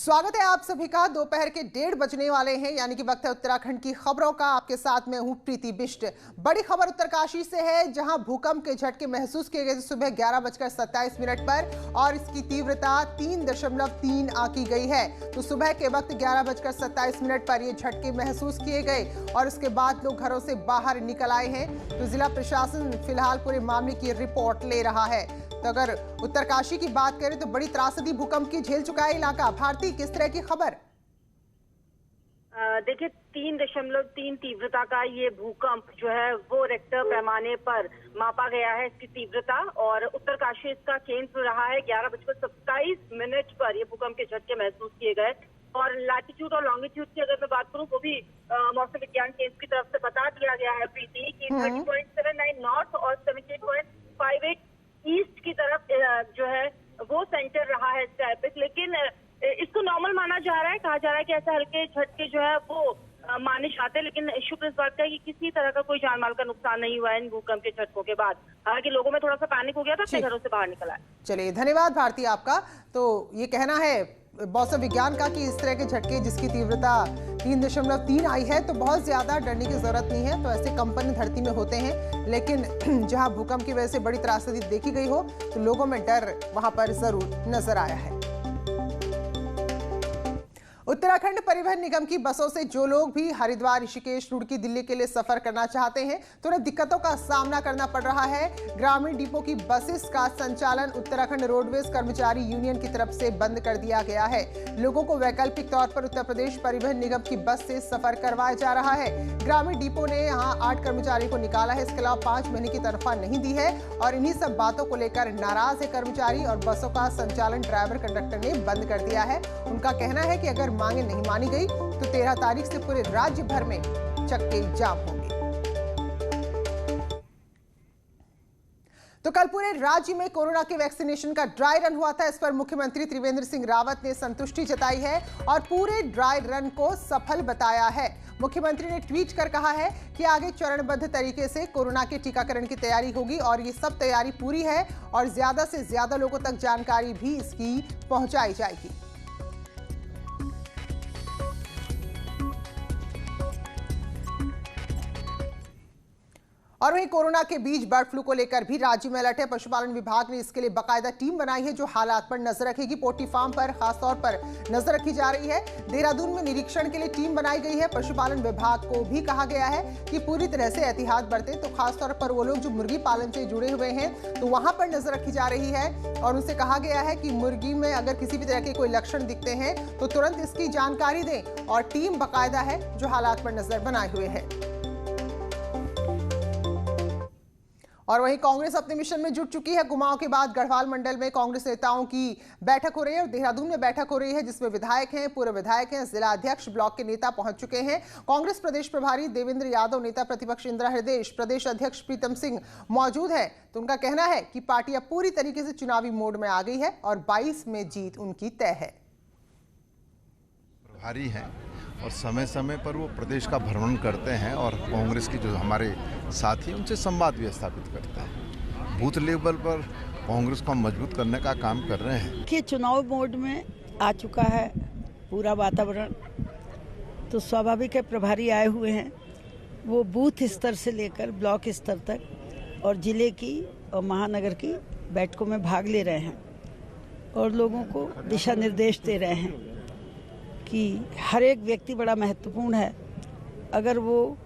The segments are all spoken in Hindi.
स्वागत है आप सभी का। दोपहर के 1:30 बजने वाले हैं, यानी कि वक्त है उत्तराखंड की खबरों का। आपके साथ मैं हूं प्रीति बिष्ट। बड़ी खबर उत्तरकाशी से है, जहां भूकंप के झटके महसूस किए गए सुबह 11:27 पर और इसकी तीव्रता 3.3 आंकी गई है। तो सुबह के वक्त 11:27 पर ये झटके महसूस किए गए और उसके बाद लोग घरों से बाहर निकल आए हैं। तो जिला प्रशासन फिलहाल पूरे मामले की रिपोर्ट ले रहा है। तो अगर उत्तरकाशी की बात करें तो बड़ी त्रासदी भूकंप की झेल चुका है इलाका। भारती, किस तरह की खबर? देखिए 3.3 तीव्रता का ये भूकंप जो है वो रेक्टर पैमाने पर मापा गया है इसकी तीव्रता, और उत्तरकाशी इसका केंद्र रहा है। 11:27 पर ये भूकंप के झटके महसूस किए गए। और लैटिट्यूड और लॉन्गिट्यूड की अगर मैं बात करूं वो भी मौसम विज्ञान केंद्र की तरफ से बता दिया गया है प्रीति कि 30.79 नॉर्थ और 78.58 ईस्ट की तरफ जो है वो सेंटर रहा है स्टैपिक। लेकिन इसको नॉर्मल माना जा रहा है। कहा जा रहा है कि ऐसे हल्के झटके जो है वो माने जाते हैं, लेकिन शुक्र इस बात का है कि किसी तरह का कोई जान माल का नुकसान नहीं हुआ है इन भूकंप के झटकों के बाद। हालांकि लोगों में थोड़ा सा पैनिक हो गया था, अपने घरों से बाहर निकला है। चलिए, धन्यवाद भारती आपका। तो ये कहना है मौसम विज्ञान का कि इस तरह के झटके जिसकी तीव्रता 3.3 आई है, तो बहुत ज्यादा डरने की जरूरत नहीं है। तो ऐसे कंपन धरती में होते हैं, लेकिन जहां भूकंप की वजह से बड़ी त्रासदी देखी गई हो तो लोगों में डर वहां पर जरूर नजर आया है। उत्तराखंड परिवहन निगम की बसों से जो लोग भी हरिद्वार, ऋषिकेश, रुड़की, दिल्ली के लिए सफर करना चाहते हैं तो उन्हें दिक्कतों का सामना करना पड़ रहा है। ग्रामीण डिपो की बसेस का संचालन उत्तराखंड रोडवेज कर्मचारी यूनियन की तरफ से बंद कर दिया गया है। लोगों को वैकल्पिक तौर पर उत्तर प्रदेश परिवहन निगम की बस से सफर करवाया जा रहा है। ग्रामीण डिपो ने यहाँ 8 कर्मचारी को निकाला है। इसके अलावा 5 महीने की तनख्वाह नहीं दी है और इन्हीं सब बातों को लेकर नाराज है कर्मचारी और बसों का संचालन ड्राइवर कंडक्टर ने बंद कर दिया है। उनका कहना है कि अगर मांगे नहीं मानी गई तो 13 तारीख से पूरे राज्य भर में चक्के जाम होंगे। तो कल पूरे राज्य में कोरोना के वैक्सीनेशन का ड्राई रन हुआ था। इस पर मुख्यमंत्री त्रिवेंद्र सिंह रावत ने संतुष्टि जताई है और पूरे ड्राई रन को सफल बताया है। मुख्यमंत्री ने ट्वीट कर कहा है कि आगे चरणबद्ध तरीके से कोरोना के टीकाकरण की तैयारी होगी और ये सब तैयारी पूरी है और ज्यादा से ज्यादा लोगों तक जानकारी भी इसकी पहुंचाई जाएगी। और वहीं कोरोना के बीच बर्ड फ्लू को लेकर भी राज्य में अलर्ट है। पशुपालन विभाग ने इसके लिए बाकायदा टीम बनाई है जो हालात पर नजर रखेगी। पोल्ट्री फार्म पर खासतौर पर नजर रखी जा रही है। देहरादून में निरीक्षण के लिए टीम बनाई गई है। पशुपालन विभाग को भी कहा गया है कि पूरी तरह से एहतियात बरतें। तो खासतौर पर वो लोग जो मुर्गी पालन से जुड़े हुए हैं तो वहां पर नजर रखी जा रही है और उनसे कहा गया है कि मुर्गी में अगर किसी भी तरह के कोई लक्षण दिखते हैं तो तुरंत इसकी जानकारी दें और टीम बाकायदा है जो हालात पर नजर बनाए हुए है। और वहीं कांग्रेस अपने मिशन में जुट चुकी है। कुमाऊं के बाद गढ़वाल मंडल में कांग्रेस नेताओं की बैठक हो रही है और देहरादून में बैठक हो रही है जिसमें विधायक हैं, पूर्व विधायक हैं, जिला अध्यक्ष, ब्लॉक के नेता पहुंच चुके हैं। कांग्रेस प्रदेश प्रभारी देवेंद्र यादव, नेता प्रतिपक्ष इंदिरा हृदय, प्रदेश अध्यक्ष प्रीतम सिंह मौजूद है। तो उनका कहना है कि पार्टी अब पूरी तरीके से चुनावी मोड में आ गई है और 22 में जीत उनकी तय है। प्रभारी हैं और समय समय पर वो प्रदेश का भ्रमण करते हैं और कांग्रेस की जो हमारे साथी हैं उनसे संवाद भी स्थापित करते हैं। बूथ लेवल पर कांग्रेस को मजबूत करने का काम कर रहे हैं। कि चुनाव मोड में आ चुका है पूरा वातावरण, तो स्वाभाविक है प्रभारी आए हुए हैं। वो बूथ स्तर से लेकर ब्लॉक स्तर तक और जिले की और महानगर की बैठकों में भाग ले रहे हैं और लोगों को दिशा निर्देश दे रहे हैं कि हर एक व्यक्ति बड़ा महत्वपूर्ण है। अगर वो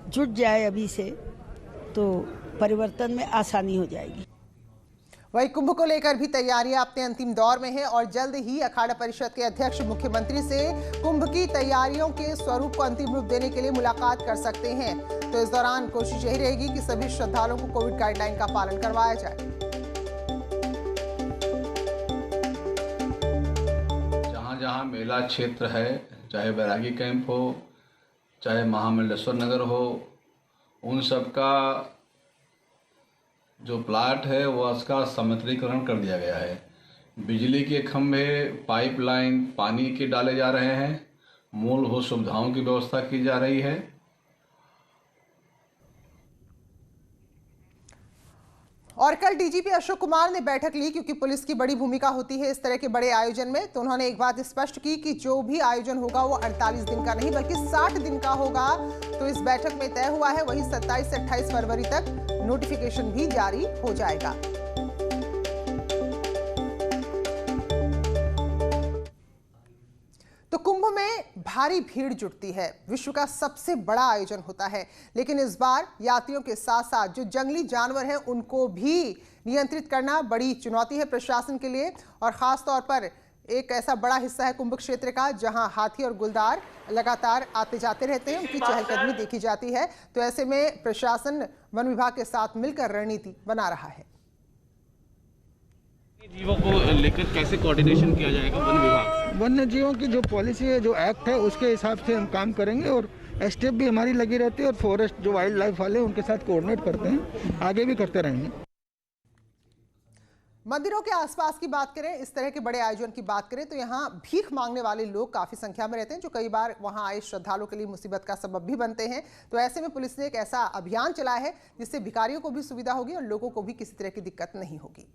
जुट जाए अभी से तो परिवर्तन में आसानी हो जाएगी। वहीं कुंभ को लेकर भी तैयारियां अपने अंतिम दौर में हैं और जल्द ही अखाड़ा परिषद के अध्यक्ष मुख्यमंत्री से कुंभ की तैयारियों के स्वरूप को अंतिम रूप देने के लिए मुलाकात कर सकते हैं। तो इस दौरान कोशिश यही रहेगी कि सभी श्रद्धालुओं को कोविड गाइडलाइन का पालन करवाया जाए। जहाँ मेला क्षेत्र है, चाहे बैरागी कैंप हो, चाहे महामंडलेश्वर नगर हो, उन सब का जो प्लाट है वो उसका समतलीकरण कर दिया गया है। बिजली के खंभे, पाइपलाइन, पानी के डाले जा रहे हैं, मूलभूत सुविधाओं की व्यवस्था की जा रही है। और कल डीजीपी अशोक कुमार ने बैठक ली, क्योंकि पुलिस की बड़ी भूमिका होती है इस तरह के बड़े आयोजन में। तो उन्होंने एक बात स्पष्ट की कि जो भी आयोजन होगा वो 48 दिन का नहीं बल्कि 60 दिन का होगा। तो इस बैठक में तय हुआ है, वही 27 से 28 फरवरी तक नोटिफिकेशन भी जारी हो जाएगा। तो कुंभ में भारी भीड़ जुटती है, विश्व का सबसे बड़ा आयोजन होता है, लेकिन इस बार यात्रियों के साथ साथ जो जंगली जानवर हैं उनको भी नियंत्रित करना बड़ी चुनौती है प्रशासन के लिए। और खास तौर पर एक ऐसा बड़ा हिस्सा है कुंभ क्षेत्र का जहां हाथी और गुलदार लगातार आते जाते रहते हैं, उनकी चहलकदमी देखी जाती है। तो ऐसे में प्रशासन वन विभाग के साथ मिलकर रणनीति बना रहा है। जीवों को लेकर कैसे कोऑर्डिनेशन किया जाएगा वन विभाग से? वन्य जीवों की जो पॉलिसी है, जो एक्ट है, उसके हिसाब से हम काम करेंगे और एसटीएफ भी हमारी लगी रहती है और फॉरेस्ट जो वाइल्ड लाइफ वाले हैं उनके साथ कोऑर्डिनेट करते हैं, आगे भी करते रहेंगे। मंदिरों के आसपास की बात करें, इस तरह के बड़े आयोजन की बात करें तो यहाँ भीख मांगने वाले लोग काफी संख्या में रहते हैं, जो कई बार वहाँ आए श्रद्धालुओं के लिए मुसीबत का सबब भी बनते हैं। तो ऐसे में पुलिस ने एक ऐसा अभियान चलाया है जिससे भिखारियों को भी सुविधा होगी और लोगों को भी किसी तरह की दिक्कत नहीं होगी।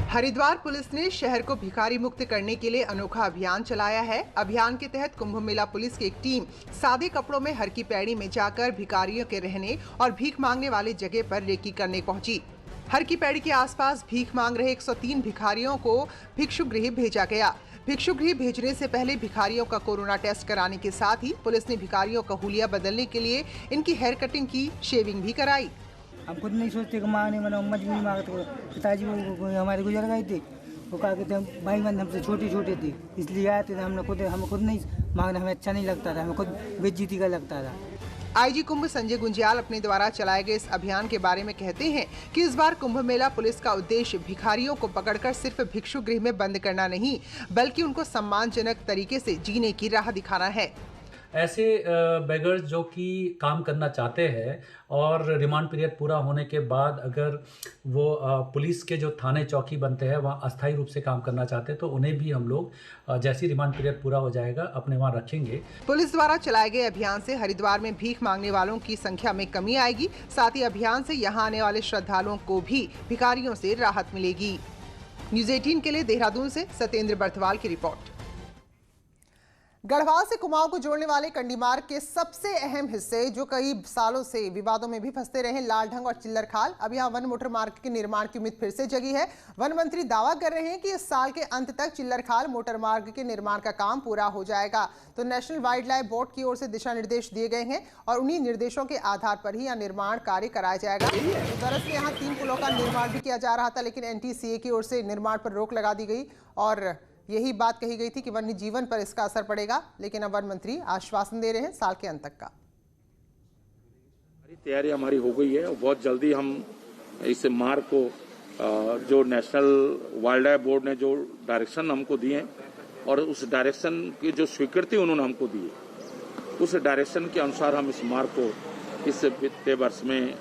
हरिद्वार पुलिस ने शहर को भिखारी मुक्त करने के लिए अनोखा अभियान चलाया है। अभियान के तहत कुंभ मेला पुलिस की एक टीम सादे कपड़ों में हर की पैड़ी में जाकर भिखारियों के रहने और भीख मांगने वाले जगह पर रेकी करने पहुंची। हर की पैड़ी के आसपास भीख मांग रहे 103 भिखारियों को भिक्षु गृह भेजा गया। भिक्षु गृह भेजने से पहले भिखारियों का कोरोना टेस्ट कराने के साथ ही पुलिस ने भिखारियों का हुलिया बदलने के लिए इनकी हेयर कटिंग की, शेविंग भी कराई। हम खुद नहीं सोचते कि माँ ने मना मजबूरी मांगते, पिताजी वो हमारे गुजर गए थे, वो कहा कि भाई बंद हमसे छोटे छोटे थे इसलिए आए थे। हमें खुद नहीं मांगना, हमें अच्छा नहीं लगता था, हमें खुद बेइज्जती का लगता था। आईजी कुंभ संजय गुंजियाल अपने द्वारा चलाए गए इस अभियान के बारे में कहते हैं कि इस बार कुंभ मेला पुलिस का उद्देश्य भिखारियों को पकड़कर सिर्फ भिक्षु गृह में बंद करना नहीं, बल्कि उनको सम्मानजनक तरीके से जीने की राह दिखाना है। ऐसे बेगर्स जो कि काम करना चाहते हैं और रिमांड पीरियड पूरा होने के बाद अगर वो पुलिस के जो थाने चौकी बनते हैं वहाँ अस्थायी रूप से काम करना चाहते हैं तो उन्हें भी हम लोग जैसे रिमांड पीरियड पूरा हो जाएगा अपने वहाँ रखेंगे। पुलिस द्वारा चलाए गए अभियान से हरिद्वार में भीख मांगने वालों की संख्या में कमी आएगी, साथ ही अभियान से यहाँ आने वाले श्रद्धालुओं को भी भिखारियों से राहत मिलेगी। न्यूज़ 18 के लिए देहरादून से सत्येंद्र बर्थवाल की रिपोर्ट। गढ़वाल से कुमाऊं को जोड़ने वाले कंडी मार्ग के सबसे अहम हिस्से जो कई सालों से विवादों में भी फंसते रहे, लालढंग और चिल्लर खाल, अब यहाँ वन मोटर मार्ग के निर्माण की उम्मीद फिर से जगी है। वन मंत्री दावा कर रहे हैं कि इस साल के अंत तक चिल्लर खाल मोटर मार्ग के निर्माण का काम पूरा हो जाएगा। तो नेशनल वाइल्ड लाइफ बोर्ड की ओर से दिशा निर्देश दिए गए हैं और उन्हीं निर्देशों के आधार पर ही यह निर्माण कार्य कराया जाएगा। दरअसल यहाँ 3 पुलों का निर्माण भी किया जा रहा था, लेकिन NTCA की ओर से निर्माण पर रोक लगा दी गई और यही बात कही गई थी कि वन्य जीवन पर इसका असर पड़ेगा, लेकिन अब वन मंत्री आश्वासन दे रहे हैं साल के अंत तक का। तैयारी हमारी हो गई है और बहुत जल्दी हम इस मार्ग को जो नेशनल वाइल्ड लाइफ बोर्ड ने जो डायरेक्शन हमको दिए हैं और उस डायरेक्शन की जो स्वीकृति उन्होंने हमको दी है, उस डायरेक्शन के अनुसार हम इस मार्ग को इस वित्तीय वर्ष में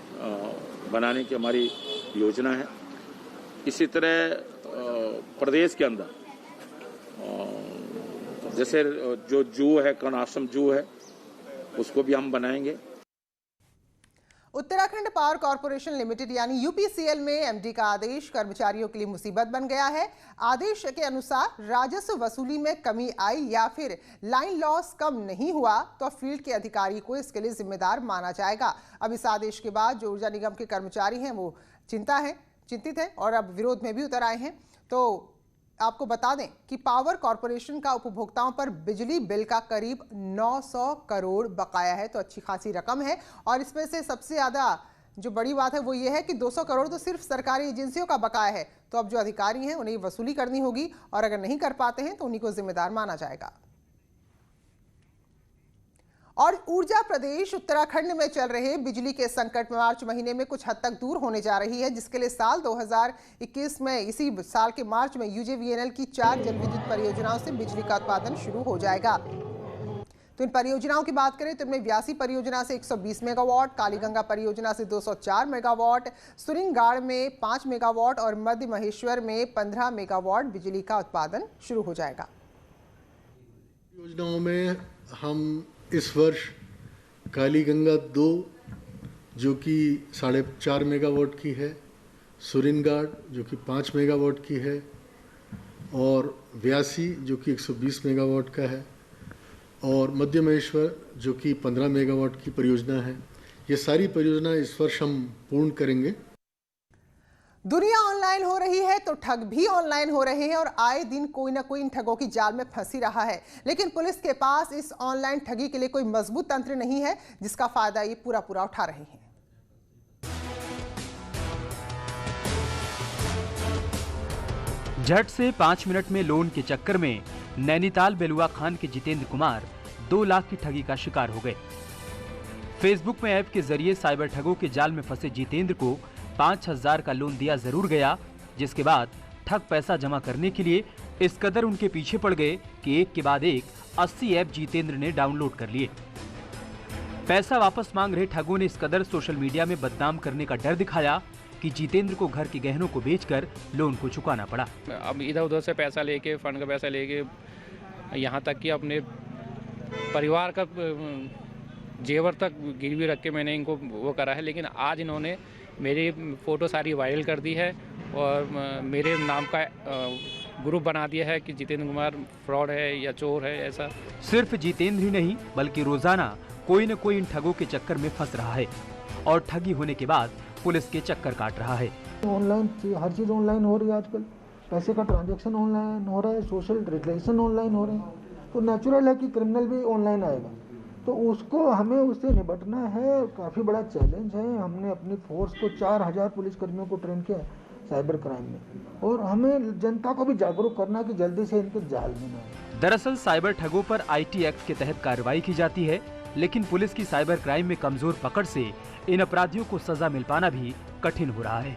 बनाने की हमारी योजना है। इसी तरह प्रदेश के अंदर जैसे जो जू है, कर्ण आश्रम जू है, उसको भी हम बनाएंगे। उत्तराखंड पावर कॉर्पोरेशन लिमिटेड यानी UPCL में MD का आदेश कर्मचारियों के लिए मुसीबत बन गया है। आदेश के अनुसार राजस्व वसूली में कमी आई या फिर लाइन लॉस कम नहीं हुआ तो फील्ड के अधिकारी को इसके लिए जिम्मेदार माना जाएगा। अब इस आदेश के बाद जो ऊर्जा निगम के कर्मचारी हैं वो चिंतित हैं और अब विरोध में भी उतर आए हैं। तो आपको बता दें कि पावर कॉर्पोरेशन का उपभोक्ताओं पर बिजली बिल का करीब 900 करोड़ बकाया है, तो अच्छी खासी रकम है। और इसमें से सबसे ज़्यादा जो बड़ी बात है वो ये है कि 200 करोड़ तो सिर्फ सरकारी एजेंसियों का बकाया है। तो अब जो अधिकारी हैं उन्हें वसूली करनी होगी और अगर नहीं कर पाते हैं तो उन्हीं को जिम्मेदार माना जाएगा। और ऊर्जा प्रदेश उत्तराखंड में चल रहे बिजली के संकट मार्च महीने में कुछ हद तक दूर होने जा रही है, जिसके लिए साल 2021 में इसी साल के मार्च में UJVNL की 4 जल विद्युत परियोजनाओं से बिजली का उत्पादन शुरू हो जाएगा। तो इन परियोजनाओं की बात करें तो इनमें व्यासी परियोजना से 120 मेगावाट, कालीगंगा परियोजना से 204 मेगावाट, सुरिंगाड़ में 5 मेगावाट और मध्य महेश्वर में 15 मेगावाट बिजली का उत्पादन शुरू हो जाएगा। योजनाओं में हम इस वर्ष कालीगंगा 2 जो कि 4.5 मेगावाट की है, सुरिनगाड़ जो कि 5 मेगावाट की है और व्यासी जो कि 120 मेगावाट का है और मध्य महेश्वर जो कि 15 मेगावाट की परियोजना है। ये सारी परियोजना इस वर्ष हम पूर्ण करेंगे। दुनिया ऑनलाइन हो रही है तो ठग भी ऑनलाइन हो रहे हैं और आए दिन कोई ना कोई इन ठगों की जाल में फंसी रहा है, लेकिन पुलिस के पास इस ऑनलाइन ठगी के लिए कोई मजबूत तंत्र नहीं है जिसका फायदा ये पूरा उठा रहे हैं। झट से 5 मिनट में लोन के चक्कर में नैनीताल बेलुआ खान के जितेंद्र कुमार 2 लाख की ठगी का शिकार हो गए। फेसबुक में ऐप के जरिए साइबर ठगों के जाल में फंसे जितेंद्र को 5,000 का लोन दिया जरूर गया, जिसके बाद ठग पैसा जमा करने के लिए इस कदर उनके पीछे पड़ गए कि एक के बाद एक 80 ऐप जितेंद्र ने डाउनलोड कर लिए। पैसा वापस मांग रहे ठगों ने इस कदर सोशल मीडिया में बदनाम करने का डर दिखाया कि जितेंद्र को घर के गहनों को बेचकर लोन को चुकाना पड़ा। अब इधर उधर से पैसा लेके, फंड का पैसा लेके, यहाँ तक कि अपने परिवार का जेवर तक गिरवी रख के मैंने इनको वो करा है, लेकिन आज इन्होंने मेरी फ़ोटो सारी वायरल कर दी है और मेरे नाम का ग्रुप बना दिया है कि जितेंद्र कुमार फ्रॉड है या चोर है। ऐसा सिर्फ जितेंद्र ही नहीं बल्कि रोजाना कोई न कोई इन ठगों के चक्कर में फंस रहा है और ठगी होने के बाद पुलिस के चक्कर काट रहा है। ऑनलाइन हर चीज़ ऑनलाइन हो रही है आजकल, पैसे का ट्रांजैक्शन ऑनलाइन हो रहा है, सोशल रिलेशन ऑनलाइन हो रहे हैं, तो नेचुरल है कि क्रिमिनल भी ऑनलाइन आएगा। तो उसको हमें उससे निपटना है, काफ़ी बड़ा चैलेंज है। हमने अपनी फोर्स को 4,000 पुलिसकर्मियों को ट्रेन किया साइबर क्राइम में और हमें जनता को भी जागरूक करना है कि जल्दी से इनके जाल में न आए। दरअसल साइबर ठगों पर IT एक्ट के तहत कार्रवाई की जाती है, लेकिन पुलिस की साइबर क्राइम में कमजोर पकड़ से इन अपराधियों को सजा मिल पाना भी कठिन हो रहा है।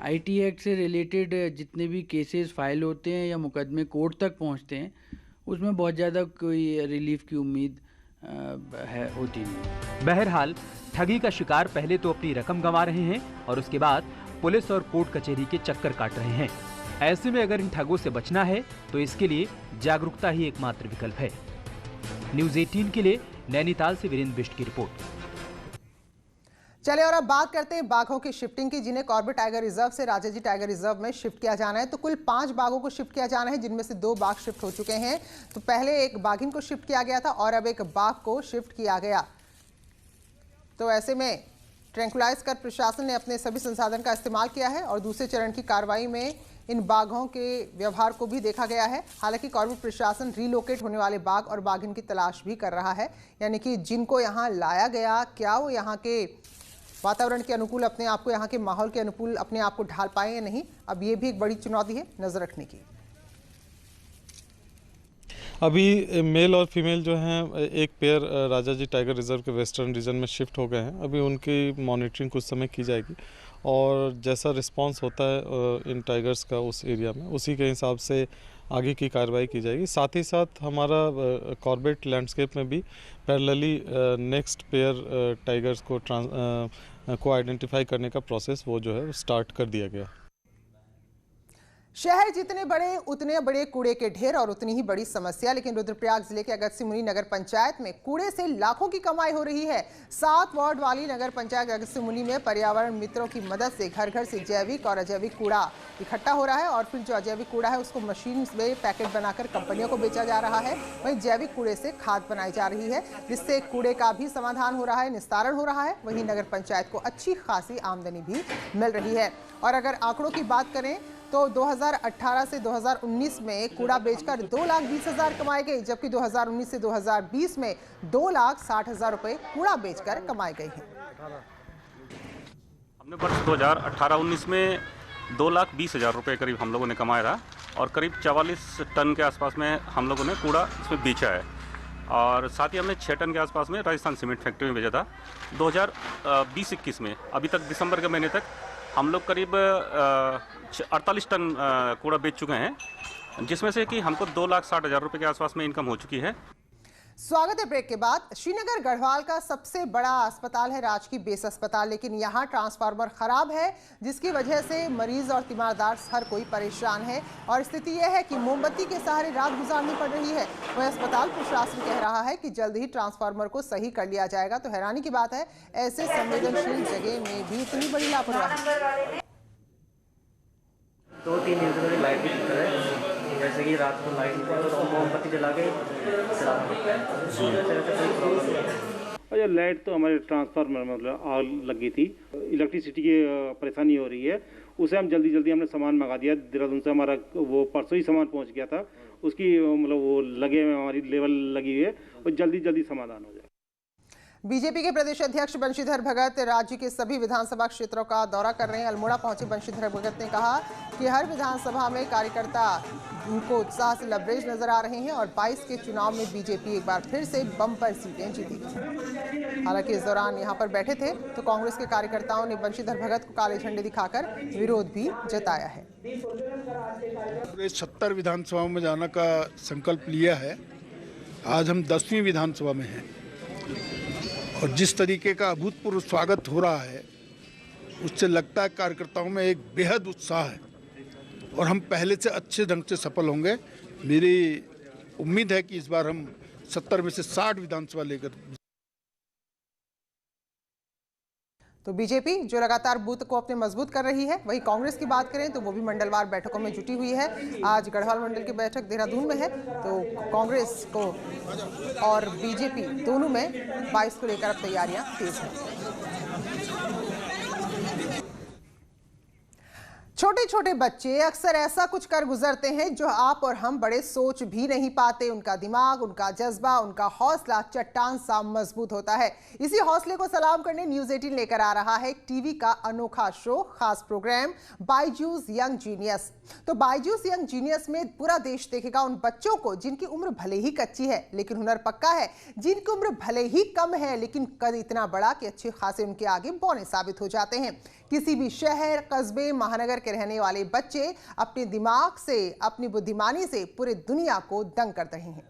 IT एक्ट से रिलेटेड जितने भी केसेस फाइल होते हैं या मुकदमे कोर्ट तक पहुंचते हैं, उसमें बहुत ज़्यादा कोई रिलीफ की उम्मीद होती नहीं। बहरहाल ठगी का शिकार पहले तो अपनी रकम गंवा रहे हैं और उसके बाद पुलिस और कोर्ट कचहरी के चक्कर काट रहे हैं। ऐसे में अगर इन ठगों से बचना है तो इसके लिए जागरूकता ही एकमात्र विकल्प है। न्यूज़ 18 के लिए नैनीताल से वीरेंद्र बिष्ट की रिपोर्ट। चलिए और अब बात करते हैं बाघों की शिफ्टिंग की, जिन्हें कॉर्बेट टाइगर रिजर्व से राजाजी टाइगर रिजर्व में शिफ्ट किया जाना है। तो कुल 5 बाघों को शिफ्ट किया जाना है, जिनमें से 2 बाघ शिफ्ट हो चुके हैं। तो पहले एक बाघिन को शिफ्ट किया गया था और अब एक बाघ को शिफ्ट किया गया। तो ऐसे में ट्रैंकुलाइज कर प्रशासन ने अपने सभी संसाधन का इस्तेमाल किया है और दूसरे चरण की कार्रवाई में इन बाघों के व्यवहार को भी देखा गया है। हालांकि कॉर्बेट प्रशासन रीलोकेट होने वाले बाघ और बाघिन की तलाश भी कर रहा है, यानी कि जिनको यहाँ लाया गया, क्या वो यहाँ के वातावरण के अनुकूल अपने आप को, यहाँ के माहौल के अनुकूल अपने आप को ढाल पाए या नहीं। अब ये भी एक बड़ी चुनौती है नजर रखने की। अभी मेल और फीमेल जो हैं एक पेयर राजाजी टाइगर रिजर्व के वेस्टर्न रीजन में शिफ्ट हो गए हैं। अभी उनकी मॉनिटरिंग कुछ समय की जाएगी और जैसा रिस्पांस होता है इन टाइगर्स का उस एरिया में, उसी के हिसाब से आगे की कार्रवाई की जाएगी। साथ ही साथ हमारा कॉर्बेट लैंडस्केप में भी पैरेलली नेक्स्ट पेयर टाइगर्स को आइडेंटिफाई करने का प्रोसेस वो जो है स्टार्ट कर दिया गया। शहर जितने बड़े उतने बड़े कूड़े के ढेर और उतनी ही बड़ी समस्या, लेकिन रुद्रप्रयाग जिले के अगस्त्यमुनि नगर पंचायत में कूड़े से लाखों की कमाई हो रही है। 7 वार्ड वाली नगर पंचायत अगस्त्यमुनि में पर्यावरण मित्रों की मदद से घर घर से जैविक और अजैविक कूड़ा इकट्ठा हो रहा है और फिर जो अजैविक कूड़ा है उसको मशीन में पैकेट बनाकर कंपनियों को बेचा जा रहा है। वहीं जैविक कूड़े से खाद बनाई जा रही है, जिससे कूड़े का भी समाधान हो रहा है, निस्तारण हो रहा है। वहीं नगर पंचायत को अच्छी खासी आमदनी भी मिल रही है। और अगर आंकड़ों की बात करें तो 2018 से 2019 में कूड़ा बेचकर 2,20,000 कमाए गए, जबकि 2019 से 2020 में 2,60,000 रुपए कूड़ा बेचकर कमाए गए हैं। हमने वर्ष 2018-19 में 2,20,000 रुपए करीब हम लोगों ने कमाया था और करीब 44 टन के आसपास में हम लोगों ने कूड़ा इसमें बेचा है और साथ ही हमने 6 टन के आसपास में राजस्थान सीमेंट फैक्ट्री में बेचा था। 2020-21 में अभी तक दिसंबर के महीने तक हम लोग करीब 48 टन कूड़ा बेच चुके हैं, जिसमें से कि हमको 2,60,000 रुपये के आसपास में इनकम हो चुकी है। स्वागत है ब्रेक के बाद। श्रीनगर गढ़वाल का सबसे बड़ा अस्पताल है राजकीय बेस अस्पताल, लेकिन यहाँ ट्रांसफार्मर खराब है जिसकी वजह से मरीज और तीमारदार हर कोई परेशान है और स्थिति यह है कि मोमबत्ती के सहारे रात गुजारनी पड़ रही है। वह अस्पताल प्रशासन कह रहा है कि जल्द ही ट्रांसफार्मर को सही कर लिया जाएगा। तो हैरानी की बात है, ऐसे संवेदनशील जगह में भी इतनी बड़ी लापरवाही। 2-3 दिन से लाइट भी चल रहा है, जैसे कि रात को लाइट तो मोमबत्ती जला के और लाइट तो हमारे ट्रांसफार्मर मतलब आग लगी थी, इलेक्ट्रिसिटी की परेशानी हो रही है। उसे हम जल्दी हमने सामान मंगा दिया देहरादून से। हमारा वो परसों ही सामान पहुंच गया था, उसकी मतलब वो लगे हुए हमारी लेवल लगी हुई है और जल्दी समाधान हो जाए। बीजेपी के प्रदेश अध्यक्ष बंशीधर भगत राज्य के सभी विधानसभा क्षेत्रों का दौरा कर रहे हैं। अल्मोड़ा पहुंचे बंशीधर भगत ने कहा कि हर विधानसभा में कार्यकर्ता उनको उत्साह से लबरेज नजर आ रहे हैं और 22 के चुनाव में बीजेपी एक बार फिर से बम्पर सीटें जीतेगी। हालांकि इस दौरान यहां पर बैठे थे तो कांग्रेस के कार्यकर्ताओं ने बंशीधर भगत को काले झंडे दिखाकर विरोध भी जताया है। 70 विधानसभाओं में जाने का संकल्प लिया है। आज हम 10वीं विधानसभा में हैं और जिस तरीके का अभूतपूर्व स्वागत हो रहा है उससे लगता है कार्यकर्ताओं में एक बेहद उत्साह है और हम पहले से अच्छे ढंग से सफल होंगे। मेरी उम्मीद है कि इस बार हम 70 में से 60 विधानसभा लेकर। तो बीजेपी जो लगातार बूथ को अपने मजबूत कर रही है, वही कांग्रेस की बात करें तो वो भी मंडलवार बैठकों में जुटी हुई है। आज गढ़वाल मंडल की बैठक देहरादून में है तो कांग्रेस को और बीजेपी दोनों में 22 को लेकर अब तैयारियां तेज हैं। छोटे छोटे बच्चे अक्सर ऐसा कुछ कर गुजरते हैं जो आप और हम बड़े सोच भी नहीं पाते। उनका दिमाग, उनका जज्बा, उनका हौसला चट्टान सा मजबूत होता है। इसी हौसले को सलाम करने न्यूज़ 18 लेकर आ रहा है एक टीवी का अनोखा शो, खास प्रोग्राम बायजूस यंग जीनियस। तो बायजूस यंग जीनियस में पूरा देश देखेगा उन बच्चों को जिनकी उम्र भले ही कच्ची है लेकिन हुनर पक्का है, जिनकी उम्र भले ही कम है लेकिन कद इतना बड़ा कि अच्छे खासे उनके आगे बौने साबित हो जाते हैं। किसी भी शहर, कस्बे, महानगर के रहने वाले बच्चे अपने दिमाग से, अपनी बुद्धिमानी से पूरे दुनिया को दंग कर रहे हैं।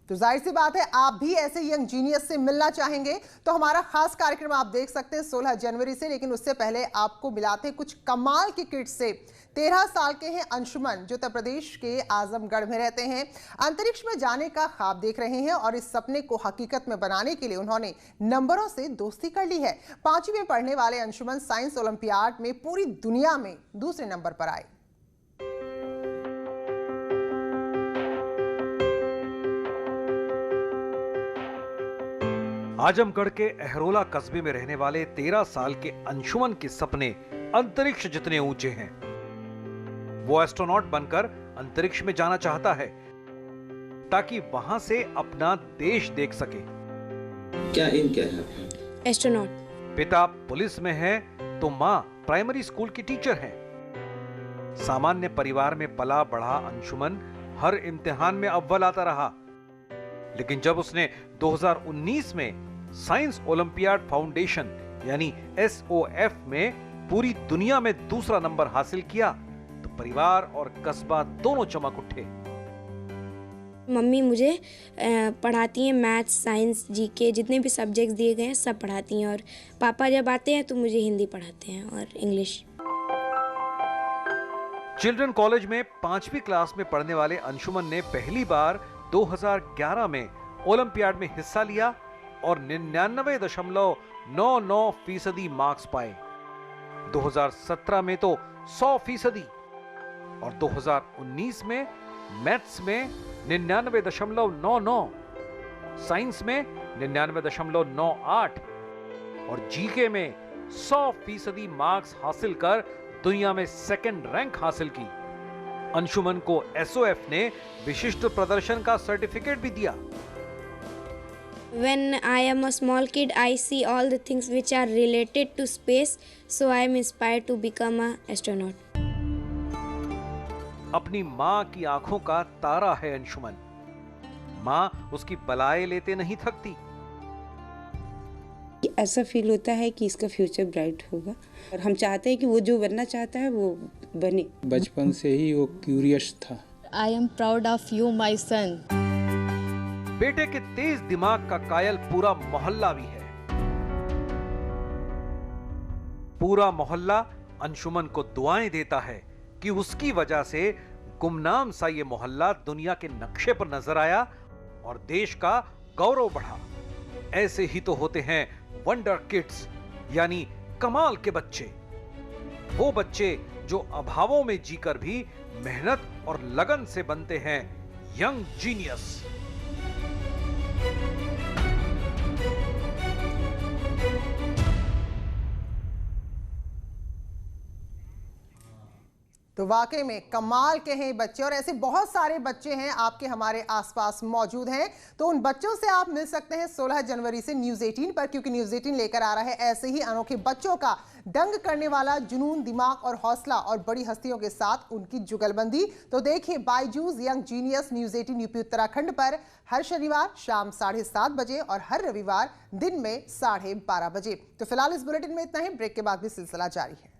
तो जाहिर सी बात है आप भी ऐसे यंग जीनियस से मिलना चाहेंगे तो हमारा खास कार्यक्रम आप देख सकते हैं 16 जनवरी से। लेकिन उससे पहले आपको मिलाते कुछ कमाल की किट से। 13 साल के हैं अंशुमन, जो उत्तर प्रदेश के आजमगढ़ में रहते हैं। अंतरिक्ष में जाने का ख्वाब देख रहे हैं और इस सपने को हकीकत में बनाने के लिए उन्होंने नंबरों से दोस्ती कर ली है। 5वीं में पढ़ने वाले अंशुमन साइंस ओलंपियाड में पूरी दुनिया में दूसरे नंबर पर आए। आजमगढ़ के अहरोला कस्बे में रहने वाले 13 साल के अंशुमन के सपने अंतरिक्ष जितने ऊंचे हैं। वो एस्ट्रोनॉट बनकर अंतरिक्ष में जाना चाहता है ताकि वहां से अपना देश देख सके। क्या एम क्या है? एस्ट्रोनॉट। पिता पुलिस में है तो माँ प्राइमरी स्कूल की टीचर है। सामान्य परिवार में पला बढ़ा अंशुमन हर इम्तिहान में अव्वल आता रहा, लेकिन जब उसने 2019 में साइंस ओलंपियाड फाउंडेशन यानी SOF में पूरी दुनिया में दूसरा नंबर हासिल किया तो परिवार और कस्बा दोनों चमक उठे। मम्मी मुझे पढ़ाती हैं, मैथ्स, साइंस, जीके जितने भी सब्जेक्ट्स दिए गए हैं सब पढ़ाती हैं, और पापा जब आते हैं तो मुझे हिंदी पढ़ाते हैं और इंग्लिश। चिल्ड्रन कॉलेज में 5वीं क्लास में पढ़ने वाले अंशुमन ने पहली बार 2011 में ओलंपियाड में हिस्सा लिया और 99.99% मार्क्स पाए। 2017 में तो 100% और 2019 में मैथ्स में 99.99, साइंस में 99.98 और जीके में 100% मार्क्स हासिल कर दुनिया में सेकंड रैंक हासिल की। अंशुमन को SOF ने विशिष्ट प्रदर्शन का सर्टिफिकेट भी दिया। When I am a small kid, I see all the things which are related to space, so I am inspired to become an astronaut. अपनी माँ की आंखों का तारा है अंशुमन। माँ उसकी बलाएं लेते नहीं थकती। ऐसा फील होता है कि इसका फ्यूचर ब्राइट होगा और हम चाहते हैं कि वो जो बनना चाहता है वो बने। बचपन से ही वो क्यूरियस था। I am proud of you my son. बेटे के तेज दिमाग का कायल पूरा मोहल्ला भी है। पूरा मोहल्ला अंशुमन को दुआएं देता है कि उसकी वजह से गुमनाम सा ये मोहल्ला दुनिया के नक्शे पर नजर आया और देश का गौरव बढ़ा। ऐसे ही तो होते हैं वंडर किड्स, यानी कमाल के बच्चे। वो बच्चे जो अभावों में जीकर भी मेहनत और लगन से बनते हैं यंग जीनियस। तो वाकई में कमाल के हैं बच्चे और ऐसे बहुत सारे बच्चे हैं आपके हमारे आसपास मौजूद हैं। तो उन बच्चों से आप मिल सकते हैं 16 जनवरी से न्यूज़ 18 पर, क्योंकि न्यूज़ 18 लेकर आ रहा है ऐसे ही अनोखे बच्चों का दंग करने वाला जुनून, दिमाग और हौसला और बड़ी हस्तियों के साथ उनकी जुगलबंदी। तो देखिए Byju's young genius news 18 UP Uttarakhand पर हर शनिवार शाम 7:30 बजे और हर रविवार दिन में 12:30 बजे। तो फिलहाल इस बुलेटिन में इतना ही। ब्रेक के बाद भी सिलसिला जारी है।